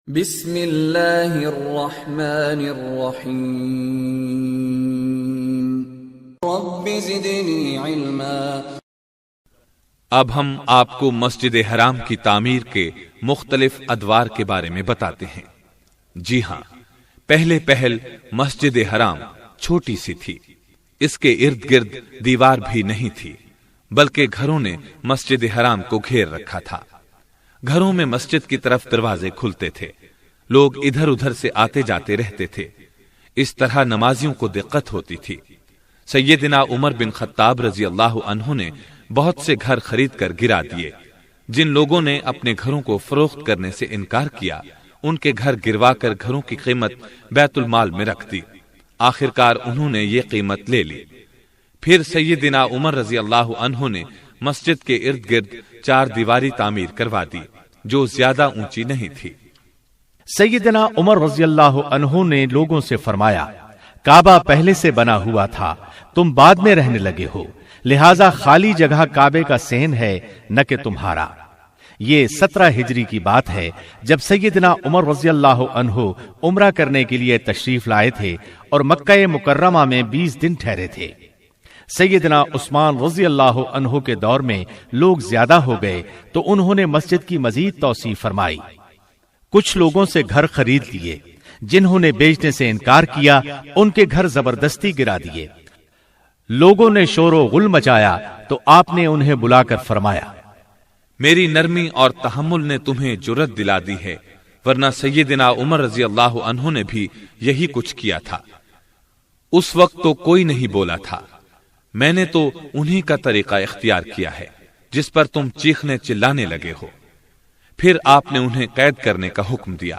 بسم اللہ الرحمن الرحیم رب زدنی علما۔ اب ہم آپ کو مسجد حرام کی تعمیر کے مختلف ادوار کے بارے میں بتاتے ہیں۔ جی ہاں، پہلے پہل مسجد حرام چھوٹی سی تھی، اس کے ارد گرد دیوار بھی نہیں تھی، بلکہ گھروں نے مسجد حرام کو گھیر رکھا تھا۔ گھروں میں مسجد کی طرف دروازے کھلتے تھے، لوگ ادھر ادھر سے آتے جاتے رہتے تھے، اس طرح نمازیوں کو دقت ہوتی تھی۔ سیدنا عمر بن خطاب رضی اللہ عنہ نے بہت سے گھر خرید کر گرا دیے۔ جن لوگوں نے اپنے گھروں کو فروخت کرنے سے انکار کیا، ان کے گھر گروا کر گھروں کی قیمت بیت المال میں رکھ دی۔ آخرکار انہوں نے یہ قیمت لے لی۔ پھر سیدنا عمر رضی اللہ عنہ نے مسجد کے ارد گرد 4 دیواری تعمیر کروا دی، جو زیادہ اونچی نہیں تھی۔ سیدنا عمر رضی اللہ عنہ نے لوگوں سے فرمایا، کعبہ پہلے سے بنا ہوا تھا، تم بعد میں رہنے لگے ہو، لہذا خالی جگہ کعبے کا صحن ہے نہ کہ تمہارا۔ یہ 17 ہجری کی بات ہے، جب سیدنا عمر رضی اللہ عنہ عمرہ کرنے کے لیے تشریف لائے تھے اور مکہ مکرمہ میں 20 دن ٹھہرے تھے۔ سیدنا عثمان رضی اللہ عنہ کے دور میں لوگ زیادہ ہو گئے تو انہوں نے مسجد کی مزید توسیع فرمائی۔ کچھ لوگوں سے گھر خرید لیے، جنہوں نے بیچنے سے انکار کیا ان کے گھر زبردستی گرا دیے۔ لوگوں نے شور و غل مچایا تو آپ نے انہیں بلا کر فرمایا، میری نرمی اور تحمل نے تمہیں جرأت دلا دی ہے، ورنہ سیدنا عمر رضی اللہ عنہ نے بھی یہی کچھ کیا تھا۔ اس وقت تو کوئی نہیں بولا تھا، میں نے تو انہی کا طریقہ اختیار کیا ہے جس پر تم چیخنے چلانے لگے ہو۔ پھر آپ نے انہیں قید کرنے کا حکم دیا،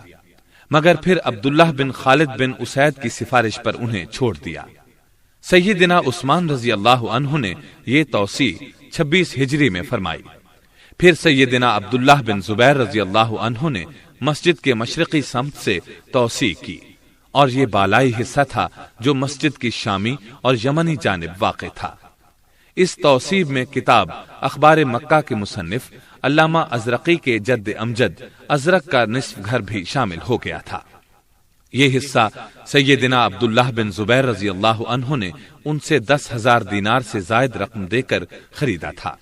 مگر پھر عبداللہ بن خالد بن اسید کی سفارش پر انہیں چھوڑ دیا۔ سیدنا عثمان رضی اللہ عنہ نے یہ توسیع 26 ہجری میں فرمائی۔ پھر سیدنا عبداللہ بن زبیر رضی اللہ عنہ نے مسجد کے مشرقی سمت سے توسیع کی، اور یہ بالائی حصہ تھا جو مسجد کی شامی اور یمنی جانب واقع تھا۔ اس توسیع میں کتاب اخبار مکہ کے مصنف علامہ ازرقی کے جد امجد ازرق کا نصف گھر بھی شامل ہو گیا تھا۔ یہ حصہ سیدنا عبداللہ بن زبیر رضی اللہ عنہ نے ان سے 10,000 دینار سے زائد رقم دے کر خریدا تھا۔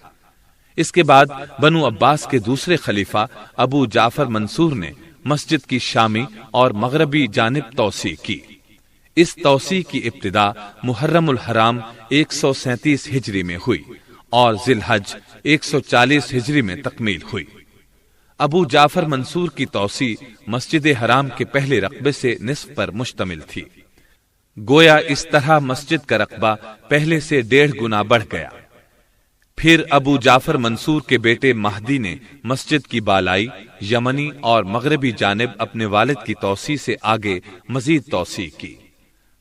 اس کے بعد بنو عباس کے دوسرے خلیفہ ابو جعفر منصور نے مسجد کی شامی اور مغربی جانب توسیع کی۔ اس توسیع کی ابتدا محرم الحرام 137 ہجری میں ہوئی اور ذی الحج 140 ہجری میں تکمیل ہوئی۔ ابو جعفر منصور کی توسیع مسجد حرام کے پہلے رقبے سے نصف پر مشتمل تھی۔ گویا اس طرح مسجد کا رقبہ پہلے سے 1.5 گنا بڑھ گیا۔ پھر ابو جعفر منصور کے بیٹے مہدی نے مسجد کی بالائی، یمنی اور مغربی جانب اپنے والد کی توسیع سے آگے مزید توسیع کی۔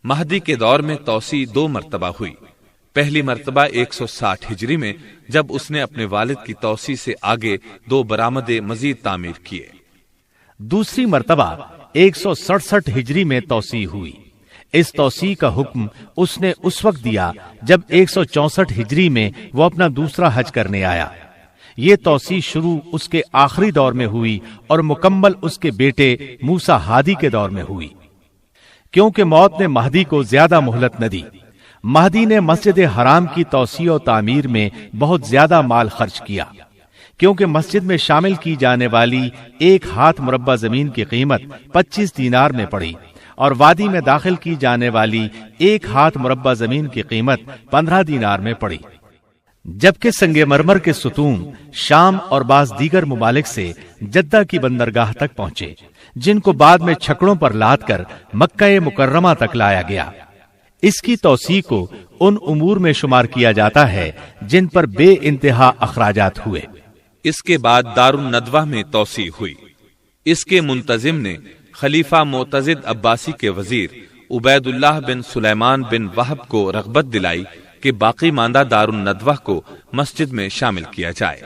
مہدی کے دور میں توسیع 2 مرتبہ ہوئی۔ پہلی مرتبہ 160 ہجری میں، جب اس نے اپنے والد کی توسیع سے آگے 2 برآمدے مزید تعمیر کیے۔ دوسری مرتبہ 167 ہجری میں توسیع ہوئی۔ اس توسیع کا حکم اس نے اس وقت دیا جب 164 ہجری میں وہ اپنا دوسرا حج کرنے آیا۔ یہ توسیع شروع اس کے آخری دور میں ہوئی اور مکمل اس کے بیٹے موسیٰ ہادی کے دور میں ہوئی، کیونکہ موت نے مہدی کو زیادہ مہلت نہ دی۔ مہدی نے مسجد حرام کی توسیع و تعمیر میں بہت زیادہ مال خرچ کیا، کیونکہ مسجد میں شامل کی جانے والی 1 ہاتھ مربع زمین کی قیمت 25 دینار میں پڑی، اور وادی میں داخل کی جانے والی 1 ہاتھ مربع زمین کی قیمت 15 دینار میں پڑی، جبکہ سنگ مرمر کے ستون شام اور بعض دیگر ممالک سے جدہ کی بندرگاہ تک پہنچے، جن کو بعد میں چھکڑوں پر لاد کر مکہ مکرمہ تک لایا گیا۔ اس کی توسیع کو ان امور میں شمار کیا جاتا ہے جن پر بے انتہا اخراجات ہوئے۔ اس کے بعد دارالندوہ میں توسیع ہوئی۔ اس کے منتظم نے خلیفہ معتضد عباسی کے وزیر عبید اللہ بن سلیمان بن وہب کو رغبت دلائی کہ باقی ماندہ دارالندوہ کو مسجد میں شامل کیا جائے،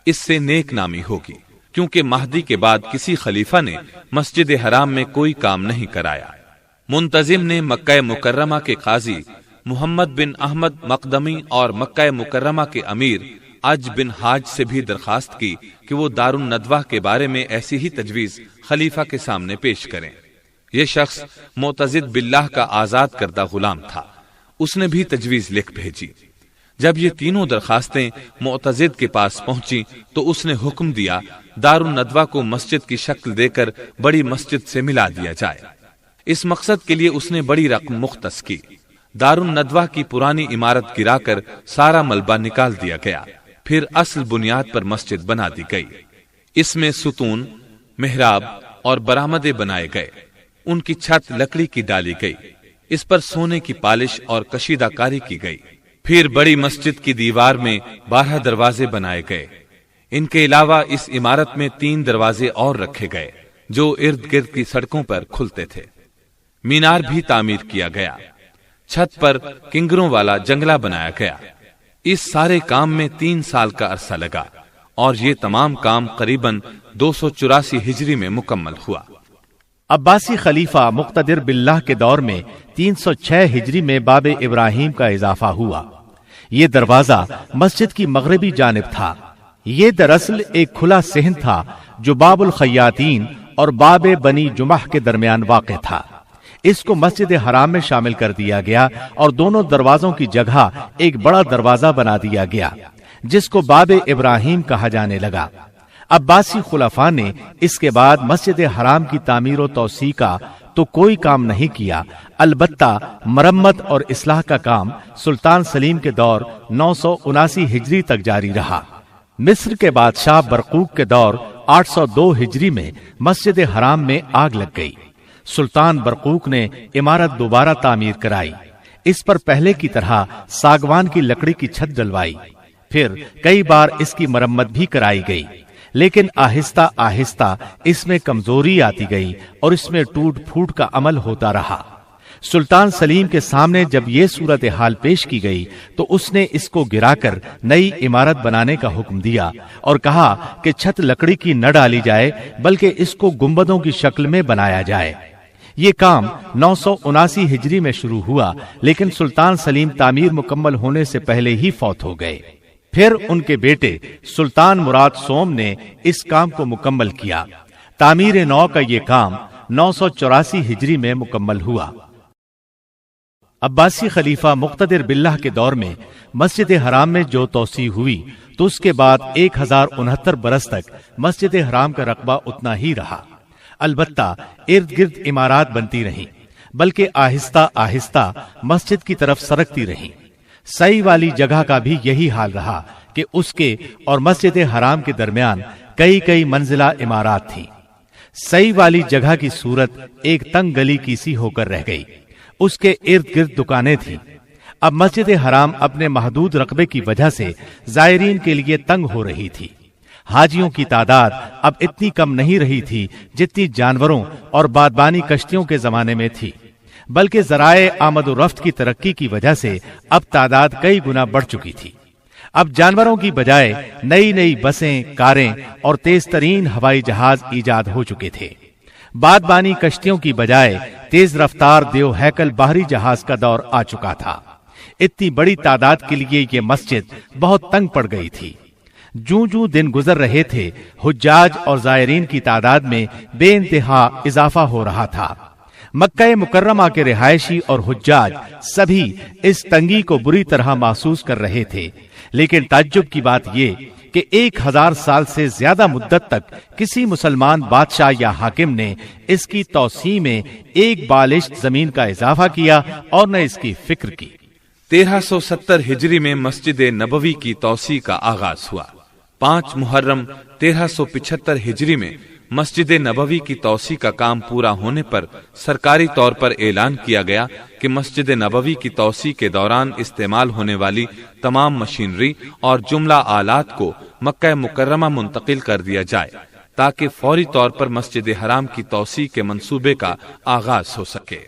اس سے نیک نامی ہوگی، کیونکہ مہدی کے بعد کسی خلیفہ نے مسجد حرام میں کوئی کام نہیں کرایا۔ منتظم نے مکہ مکرمہ کے قاضی محمد بن احمد مقدمی اور مکہ مکرمہ کے امیر اج بن حاج سے بھی درخواست کی کہ وہ دار الندوہ کے بارے میں ایسی ہی تجویز خلیفہ کے سامنے پیش کریں۔ یہ شخص معتزد باللہ کا آزاد کردہ غلام تھا، اس نے بھی تجویز لکھ بھیجی۔ جب یہ تینوں درخواستیں معتزد کے پاس پہنچی تو اس نے حکم دیا دار الندوہ کو مسجد کی شکل دے کر بڑی مسجد سے ملا دیا جائے۔ اس مقصد کے لیے اس نے بڑی رقم مختص کی۔ دار الندوہ کی پرانی عمارت گرا کر سارا ملبہ نکال دیا گیا، پھر اصل بنیاد پر مسجد بنا دی گئی۔ اس میں ستون، محراب اور برآمدے بنائے گئے، ان کی چھت لکڑی کی ڈالی گئی، اس پر سونے کی پالش اور کشیدہ کاری کی گئی۔ پھر بڑی مسجد کی دیوار میں 12 دروازے بنائے گئے۔ ان کے علاوہ اس عمارت میں 3 دروازے اور رکھے گئے جو ارد گرد کی سڑکوں پر کھلتے تھے۔ مینار بھی تعمیر کیا گیا، چھت پر کنگروں والا جنگلہ بنایا گیا۔ اس سارے کام میں 3 سال کا عرصہ لگا اور یہ تمام کام قریباً 284 ہجری میں مکمل ہوا۔ عباسی خلیفہ مقتدر باللہ کے دور میں 306 ہجری میں باب ابراہیم کا اضافہ ہوا۔ یہ دروازہ مسجد کی مغربی جانب تھا۔ یہ دراصل ایک کھلا صحن تھا جو باب الخیاطین اور باب بنی جمح کے درمیان واقع تھا۔ اس کو مسجد حرام میں شامل کر دیا گیا اور دونوں دروازوں کی جگہ ایک بڑا دروازہ بنا دیا گیا جس کو باب ابراہیم کہا جانے لگا۔ عباسی خلفاء نے اس کے بعد مسجد حرام کی تعمیر و توسیع کا تو کوئی کام نہیں کیا، البتہ مرمت اور اصلاح کا کام سلطان سلیم کے دور 979 ہجری تک جاری رہا۔ مصر کے بادشاہ برقوق کے دور 802 ہجری میں مسجد حرام میں آگ لگ گئی۔ سلطان برقوق نے عمارت دوبارہ تعمیر کرائی، اس پر پہلے کی طرح ساگوان کی لکڑی کی چھت ڈلوائی، پھر کئی بار اس کی مرمت بھی کرائی گئی، لیکن آہستہ آہستہ اس میں کمزوری آتی گئی اور اس میں ٹوٹ پھوٹ کا عمل ہوتا رہا۔ سلطان سلیم کے سامنے جب یہ صورتحال پیش کی گئی تو اس نے اس کو گرا کر نئی عمارت بنانے کا حکم دیا اور کہا کہ چھت لکڑی کی نہ ڈالی جائے بلکہ اس کو گنبدوں کی شکل میں بنایا جائے۔ یہ کام 979 ہجری میں شروع ہوا، لیکن سلطان سلیم تعمیر مکمل ہونے سے پہلے ہی فوت ہو گئے۔ پھر ان کے بیٹے سلطان مراد سوم نے اس کام کو مکمل کیا۔ تعمیر نو کا یہ کام 984 ہجری میں مکمل ہوا۔ عباسی خلیفہ مقتدر باللہ کے دور میں مسجد حرام میں جو توسیع ہوئی تو اس کے بعد 1069 برس تک مسجد حرام کا رقبہ اتنا ہی رہا۔ البتہ ارد گرد عمارات بنتی رہیں، بلکہ آہستہ آہستہ مسجد کی طرف سرکتی رہیں۔ سعی والی جگہ کا بھی یہی حال رہا کہ اس کے اور مسجد حرام کے درمیان کئی منزلہ عمارات تھیں۔ سعی والی جگہ کی صورت ایک تنگ گلی کی سی ہو کر رہ گئی، اس کے ارد گرد دکانیں تھیں۔ اب مسجد حرام اپنے محدود رقبے کی وجہ سے زائرین کے لیے تنگ ہو رہی تھی۔ حاجیوں کی تعداد اب اتنی کم نہیں رہی تھی جتنی جانوروں اور بادبانی کشتیوں کے زمانے میں تھی، بلکہ ذرائع آمد و رفت کی ترقی کی وجہ سے اب تعداد کئی گنا بڑھ چکی تھی۔ اب جانوروں کی بجائے نئی بسیں، کاریں اور تیز ترین ہوائی جہاز ایجاد ہو چکے تھے۔ بادبانی کشتیوں کی بجائے تیز رفتار دیو ہیکل باہری جہاز کا دور آ چکا تھا۔ اتنی بڑی تعداد کے لیے یہ مسجد بہت تنگ پڑ گئی تھی۔ جوں دن گزر رہے تھے، حجاج اور زائرین کی تعداد میں بے انتہا اضافہ ہو رہا تھا۔ مکہ مکرمہ کے رہائشی اور حجاج سبھی اس تنگی کو بری طرح محسوس کر رہے تھے، لیکن تعجب کی بات یہ کہ 1000 سال سے زیادہ مدت تک کسی مسلمان بادشاہ یا حاکم نے اس کی توسیع میں ایک بالشت زمین کا اضافہ کیا اور نہ اس کی فکر کی۔ 1370 ہجری میں مسجد نبوی کی توسیع کا آغاز ہوا۔ 5 محرم 1375 ہجری میں مسجد نبوی کی توسیع کا کام پورا ہونے پر سرکاری طور پر اعلان کیا گیا کہ مسجد نبوی کی توسیع کے دوران استعمال ہونے والی تمام مشینری اور جملہ آلات کو مکہ مکرمہ منتقل کر دیا جائے تاکہ فوری طور پر مسجد حرام کی توسیع کے منصوبے کا آغاز ہو سکے۔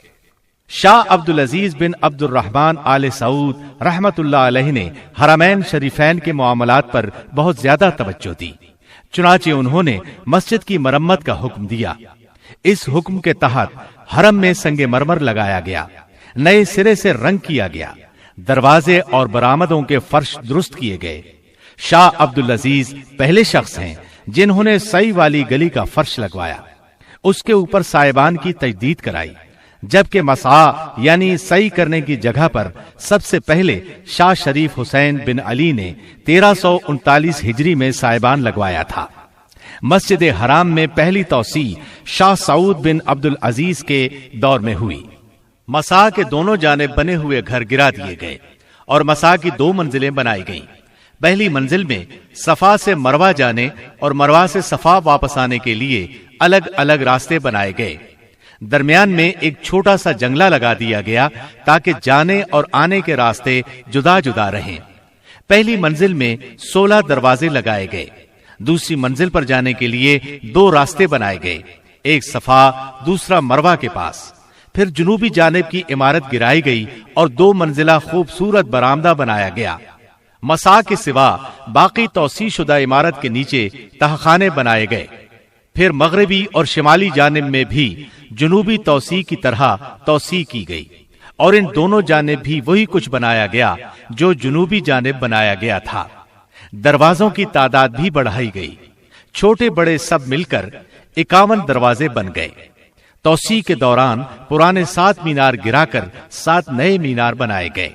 شاہ عبدالعزیز بن عبد الرحمن آل سعود رحمت اللہ علیہ نے حرمین شریفین کے معاملات پر بہت زیادہ توجہ دی، چنانچہ انہوں نے مسجد کی مرمت کا حکم دیا۔ اس حکم کے تحت حرم میں سنگ مرمر لگایا گیا، نئے سرے سے رنگ کیا گیا، دروازے اور برآمدوں کے فرش درست کیے گئے۔ شاہ عبدالعزیز پہلے شخص ہیں جنہوں نے سعی والی گلی کا فرش لگوایا، اس کے اوپر سائبان کی تجدید کرائی، جبکہ مسعی یعنی سعی کرنے کی جگہ پر سب سے پہلے شاہ شریف حسین بن علی نے 1339 ہجری میں سائبان لگوایا تھا۔ مسجد حرام میں پہلی توسیع شاہ سعود بن عبدالعزیز کے دور میں ہوئی۔ مسعی کے دونوں جانب بنے ہوئے گھر گرا دیے گئے اور مسعی کی 2 منزلیں بنائی گئیں۔ پہلی منزل میں صفا سے مروہ جانے اور مروہ سے صفا واپس آنے کے لیے الگ الگ راستے بنائے گئے۔ درمیان میں ایک چھوٹا سا جنگلہ لگا دیا گیا تاکہ جانے اور آنے کے راستے جدا جدا رہیں۔ پہلی منزل میں 16 دروازے لگائے گئے۔ دوسری منزل پر جانے کے لیے 2 راستے بنائے گئے، ایک صفا دوسرا مروہ کے پاس۔ پھر جنوبی جانب کی عمارت گرائی گئی اور 2 منزلہ خوبصورت برآمدہ بنایا گیا۔ مسعی کے سوا باقی توسیع شدہ عمارت کے نیچے تہخانے بنائے گئے۔ پھر مغربی اور شمالی جانب میں بھی جنوبی توسیع کی طرح توسیع کی گئی اور ان دونوں جانب بھی وہی کچھ بنایا گیا جو جنوبی جانب بنایا گیا تھا۔ دروازوں کی تعداد بھی بڑھائی گئی، چھوٹے بڑے سب مل کر 51 دروازے بن گئے۔ توسیع کے دوران پرانے 7 مینار گرا کر 7 نئے مینار بنائے گئے۔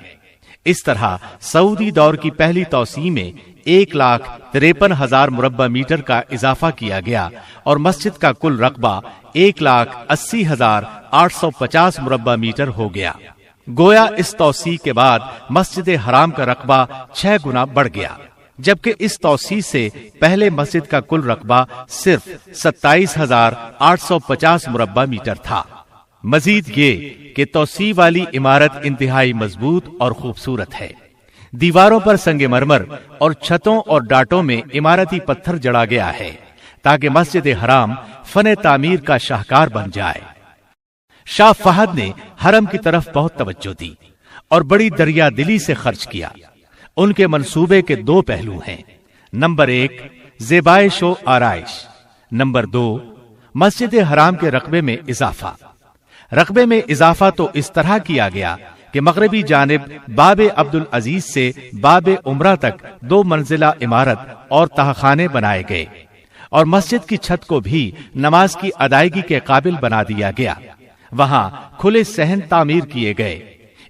اس طرح سعودی دور کی پہلی توسیع میں 1,53,000 مربع میٹر کا اضافہ کیا گیا اور مسجد کا کل رقبہ 1,80,850 مربع میٹر ہو گیا۔ گویا اس توسیع کے بعد مسجد حرام کا رقبہ 6 گنا بڑھ گیا، جبکہ اس توسیع سے پہلے مسجد کا کل رقبہ صرف 27,850 مربع میٹر تھا۔ مزید یہ کہ توسیع والی عمارت انتہائی مضبوط اور خوبصورت ہے۔ دیواروں پر سنگ مرمر اور چھتوں اور ڈاٹوں میں عمارتی پتھر جڑا گیا ہے تاکہ مسجد حرام فن تعمیر کا شاہکار بن جائے۔ شاہ فہد نے حرم کی طرف بہت توجہ دی اور بڑی دریا دلی سے خرچ کیا۔ ان کے منصوبے کے 2 پہلو ہیں، نمبر 1 زیبائش و آرائش، نمبر 2 مسجد حرام کے رقبے میں اضافہ۔ رقبے میں اضافہ تو اس طرح کیا گیا کہ مغربی جانب باب عبدالعزیز سے باب عمرہ تک 2 منزلہ عمارت اور تہخانے بنائے گئے اور مسجد کی چھت کو بھی نماز کی ادائیگی کے قابل بنا دیا گیا۔ وہاں کھلے صحن تعمیر کیے گئے،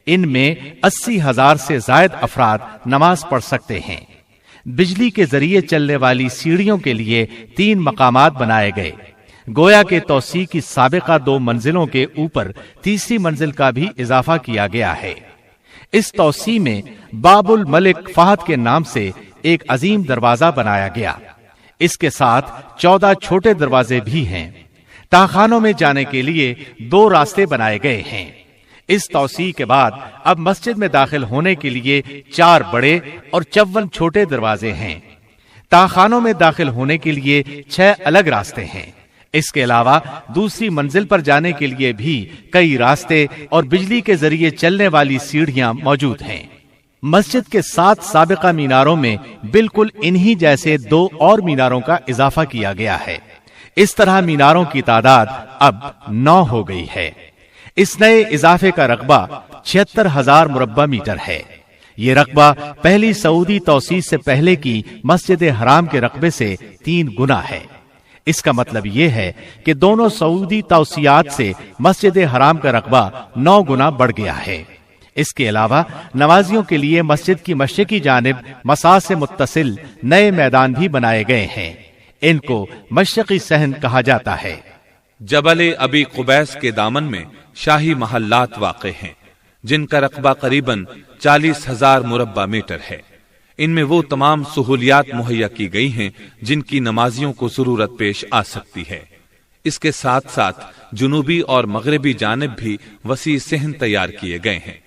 ان میں 80,000 سے زائد افراد نماز پڑھ سکتے ہیں۔ بجلی کے ذریعے چلنے والی سیڑھیوں کے لیے 3 مقامات بنائے گئے۔ گویا کے توسیع کی سابقہ 2 منزلوں کے اوپر تیسری منزل کا بھی اضافہ کیا گیا ہے۔ اس توسیع میں باب الملک فہد کے نام سے ایک عظیم دروازہ بنایا گیا۔ اس کے ساتھ 14 چھوٹے دروازے بھی ہیں۔ تہخانوں میں جانے کے لیے 2 راستے بنائے گئے ہیں۔ اس توسیع کے بعد اب مسجد میں داخل ہونے کے لیے 4 بڑے اور 54 چھوٹے دروازے ہیں۔ تہخانوں میں داخل ہونے کے لیے 6 الگ راستے ہیں۔ اس کے علاوہ دوسری منزل پر جانے کے لیے بھی کئی راستے اور بجلی کے ذریعے چلنے والی سیڑھیاں موجود ہیں۔ مسجد کے 7 سابقہ میناروں میں بالکل انہی جیسے 2 اور میناروں کا اضافہ کیا گیا ہے۔ اس طرح میناروں کی تعداد اب 9 ہو گئی ہے۔ اس نئے اضافے کا رقبہ 76,000 مربع میٹر ہے۔ یہ رقبہ پہلی سعودی توسیع سے پہلے کی مسجد حرام کے رقبے سے 3 گنا ہے۔ اس کا مطلب یہ ہے کہ دونوں سعودی توسیعات سے مسجد حرام کا رقبہ 9 گنا بڑھ گیا ہے۔ اس کے علاوہ نمازیوں کے لیے مسجد کی مشرقی جانب مساح سے متصل نئے میدان بھی بنائے گئے ہیں۔ ان کو مشرقی صحن کہا جاتا ہے۔ جبل ابی قبیس کے دامن میں شاہی محلات واقع ہیں جن کا رقبہ قریباً 40,000 مربع میٹر ہے۔ ان میں وہ تمام سہولیات مہیا کی گئی ہیں جن کی نمازیوں کو ضرورت پیش آ سکتی ہے۔ اس کے ساتھ ساتھ جنوبی اور مغربی جانب بھی وسیع صحن تیار کیے گئے ہیں۔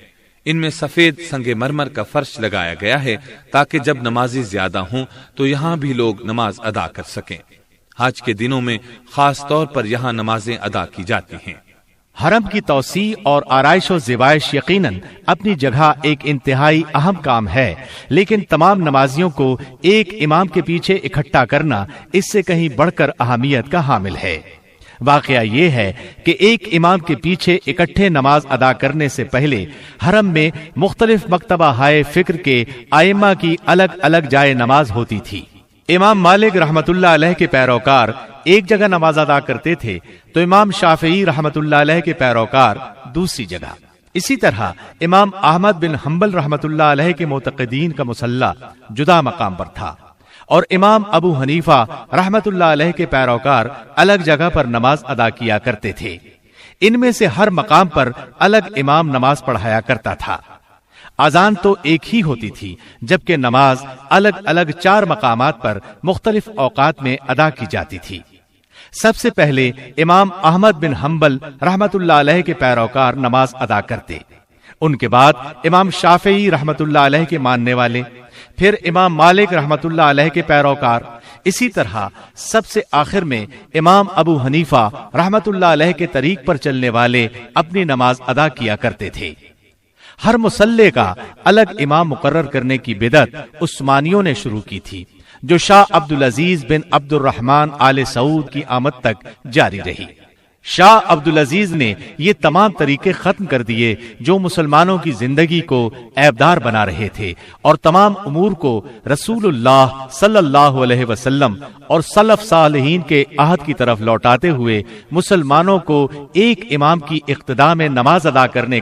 ان میں سفید سنگ مرمر کا فرش لگایا گیا ہے تاکہ جب نمازی زیادہ ہوں تو یہاں بھی لوگ نماز ادا کر سکیں۔ حج کے دنوں میں خاص طور پر یہاں نمازیں ادا کی جاتی ہیں۔ حرم کی توسیع اور آرائش و زیبائش یقیناً اپنی جگہ ایک انتہائی اہم کام ہے، لیکن تمام نمازیوں کو ایک امام کے پیچھے اکٹھا کرنا اس سے کہیں بڑھ کر اہمیت کا حامل ہے۔ واقعہ یہ ہے کہ ایک امام کے پیچھے اکٹھے نماز ادا کرنے سے پہلے حرم میں مختلف مکتبہ ہائے فکر کے ائمہ کی الگ الگ جائے نماز ہوتی تھی۔ امام مالک رحمت اللہ علیہ کے پیروکار ایک جگہ نماز ادا کرتے تھے تو امام شافعی رحمت اللہ علیہ کے پیروکار دوسری جگہ۔ اسی طرح امام احمد بن حنبل رحمت اللہ علیہ کے معتقدین کا مصلی جدا مقام پر تھا، اور امام ابو حنیفہ رحمت اللہ علیہ کے پیروکار الگ جگہ پر نماز ادا کیا کرتے تھے۔ ان میں سے ہر مقام پر الگ امام نماز پڑھایا کرتا تھا۔ اذان تو ایک ہی ہوتی تھی، جبکہ نماز الگ الگ 4 مقامات پر مختلف اوقات میں ادا کی جاتی تھی۔ سب سے پہلے امام احمد بن حنبل رحمت اللہ علیہ کے پیروکار نماز ادا کرتے، ان کے بعد امام شافعی رحمت اللہ علیہ کے ماننے والے، پھر امام مالک رحمت اللہ علیہ کے پیروکار، اسی طرح سب سے آخر میں امام ابو حنیفہ رحمت اللہ علیہ کے طریق پر چلنے والے اپنی نماز ادا کیا کرتے تھے۔ ہر مصلی کا الگ امام مقرر کرنے کی بدعت عثمانیوں نے شروع کی تھی، جو شاہ عبدالعزیز بن عبد الرحمن آل سعود کی آمد تک جاری رہی۔ شاہ عبدالعزیز نے یہ تمام طریقے ختم کر دیے جو مسلمانوں کی زندگی کو عیبدار بنا رہے تھے، اور تمام امور کو رسول اللہ صلی اللہ علیہ وسلم اور سلف صالحین کے عہد کی طرف لوٹاتے ہوئے مسلمانوں کو ایک امام کی اقتداء میں نماز ادا کرنے